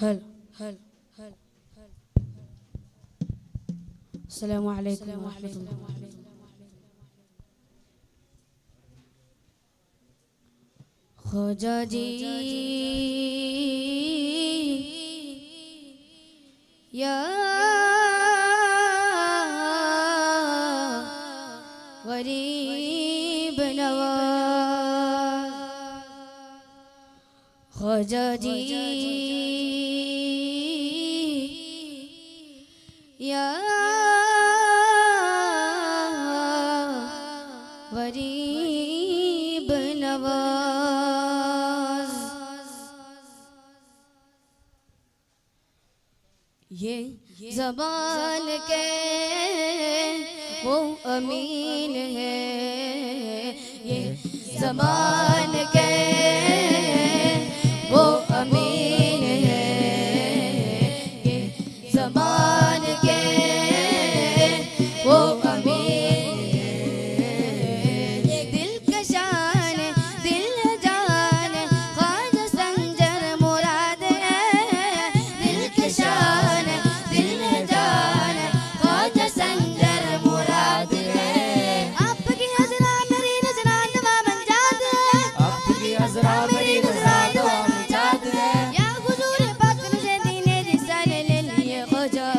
هل السلام عليكم ورحمة الله. ख्वाजा जी या गरीब नवाज, ख्वाजा जी या गरीब नवाज। ये ज़बान के वो अमीन है, ये ज़बान के वो अमीन है, ये ज़बान के वो अमीन है। दिल का शान दिल जान ख्वाजा संजर मुराद है, दिल का शान दिल जान ख्वाजा संजर मुराद है। आपकी हज़रा मेरी नज़रा दवा बन जात है, आपकी हज़रा मेरी नज़रा दवा बन जात है। या हुजूर पाक से दीने रिसाले ले लिए ख्वाजा,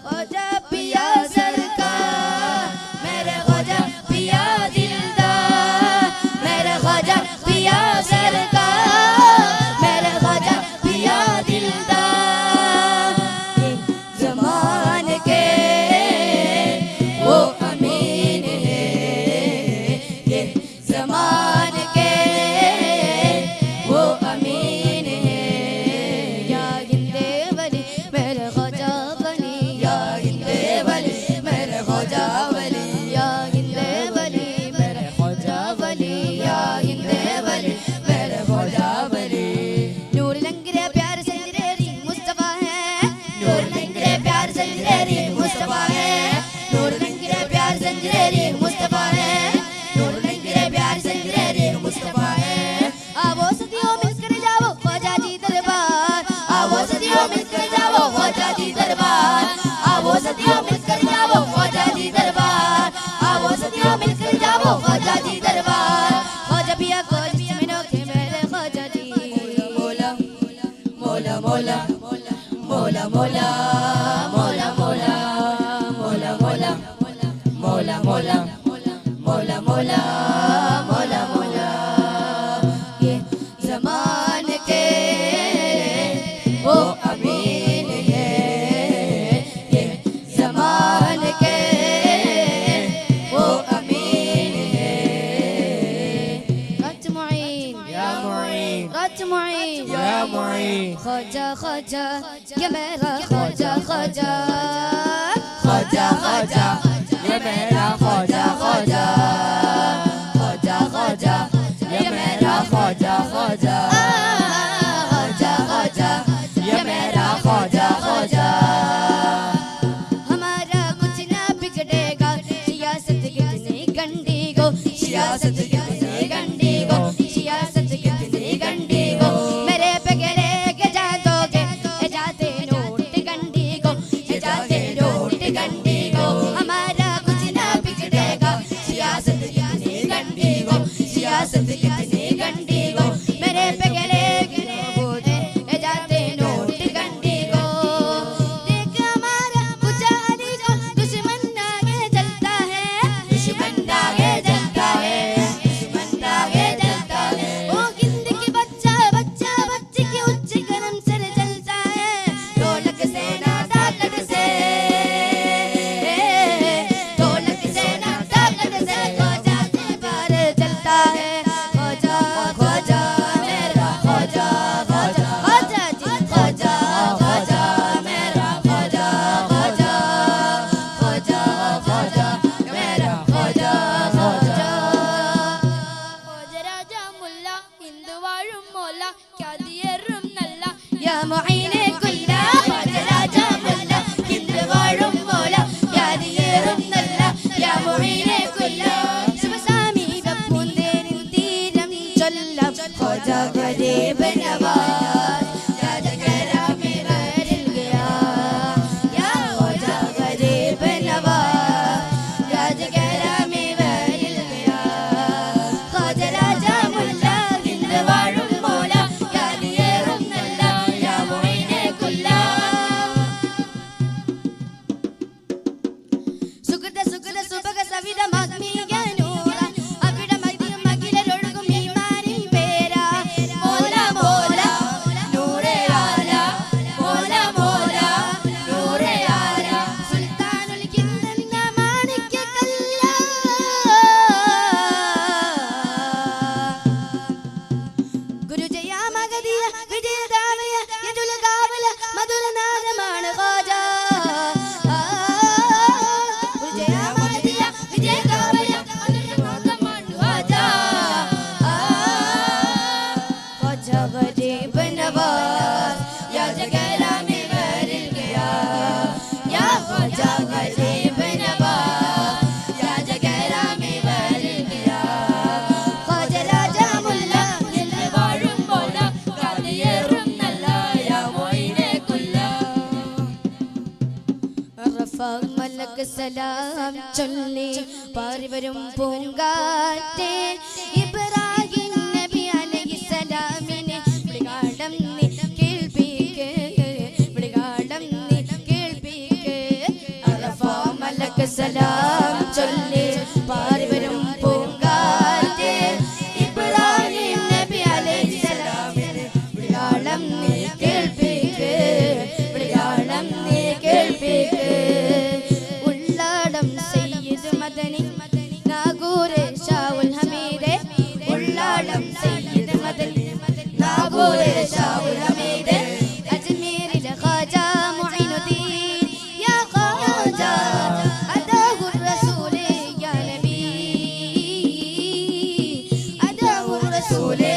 ख्वाजा पिया सरकार मेरे ख्वाजा पिया दिलदार, मेरे ख्वाजा पिया सरकार मेरे ख्वाजा पिया दिलदार। ये ज़मान के वो अमीन है, ये ज़मान के वो अमीन है। या हिंदे वली मेरे ख्वाजा वली, या हिंदे वली मेरे ख्वाजा वली, या हिंदे वली मेरे ख्वाजा वली, या हिंदे वली मेरे ख्वाजा वली। नूर लंगरे प्यार संजरेरी मुस्तफा है, नूर लंगरे प्यार संजरेरी मुस्तफा है, नूर लंगरे प्यार संजरेरी मुस्तफा है, नूर लंगरे प्यार संजरेरी मुस्तफा है। आवो सदियों मिलकर जाओ ख्वाजा जी दरबार, आवो सदियों मिलकर जाओ ख्वाजा जी दरबार, आवो सदियों मिलकर जाओ ख्वाजा जी दरबार, आवो सदियों मिलकर जाओ ख्वाजा जी दरबार। ख्वाजा पिया को जिस्मिनों के मेरे ख्वाजा जी, मौला मौला मौला मौला मौला मौला मौला मौला मौला मौला मौला मौला मौला मौला मौला। ये ज़मान के वो अमीन है, ये ज़मान के वो अमीन है। रच मुईन या मुईन रच मुईन या मुईन, ख्वाजा ख्वाजा ये मेरा ख्वाजा ख्वाजा, ख्वाजा ख्वाजा ये मेरा ख्वाजा ख्वाजा, ख्वाजा ख्वाजा ये मेरा ख्वाजा ख्वाजा, ख्वाजा ख्वाजा ये मेरा ख्वाजा ख्वाजा। हमारा कुछ ना बिगड़ेगा, सियासत कितनी गंदी गो, सियासत कितनी गंदी गो, सियासत कितनी गंदी गो। मेरे पे गिरे के जा दोगे ए जाते नोट गंदी गो, ए जाते नोट गंदी गो। हमारा कुछ ना बिगड़ेगा, सियासत कितनी गंदी गो, सियासत कितनी गंदी गो। मेरे पे गिरे के दोगे ए जाते नोट गंदी गो। देख हमारा पुजारी को दुश्मन आगे जलता है, दुश्मन आगे जलता है, दुश्मन आगे जलता है। वो गिंद की बच्चा बच्चा बच्ची की उच्च करम सर जलता है, ढोलक से ना ताकत से, ढोलक से ना ताकत से ख्वाजा के बार चलता है। ख्वाजा ख्वाजा मेरा ख्वाजा ख्वाजा, ख्वाजा जी ख्वाजा ख्वाजा मेरा ख्वाजा ख्वाजा, ख्वाजा ख्वाजा मेरा ख्वाजा ख्वाजा। രാജാ മുല്ല ഹിന്ദു വാഴും മോല ക്യാദിയറും നല്ല या मुईने कुल्ला ख्वाजा राजा मुल्ला, हिंद वाഴും मोला यादियेറും നല്ല, या मुईने कुल्ला ശിവസാമീപം പൂന്തേനിൻ തീരം ചൊല്ലാം ख्वाजा गरीब नवाज, राजा മക്കക്ക് സലാം ചൊല്ലി പാറി വരും പൂങ്കാറ്റേ ഇബ്രാഹിം നബി അലൈഹിസ്സലാമിനെ വിളികാടം നീ കേൾപ്പിക്ക് വിളികാടം നീ കേൾപ്പിക്ക് അറഫ മലക്ക് സലാം ചൊല്ലി പാറി വരും പൂങ്കാറ്റേ ഇബ്രാഹിം നബി അലൈഹിസ്സലാമിനെ വിളികാടം നീ കേൾപ്പിക്ക് വിളികാടം നീ കേൾപ്പിക്ക് ഉള്ളാടം സയ്യിദ് മദനി നാഗൂരെ ഷാവുൽ ഹമീദെ ഉള്ളാടം സയ്യിദ് മദനി നാഗൂരെ ഷാവുൽ ഹമീദെ അജ്മീരിലെ ഖാജ മുഈനുദ്ദീൻ യാ ഖാജ അദാഹു റസൂലേ യാ നബി അദാഹു റസൂലേ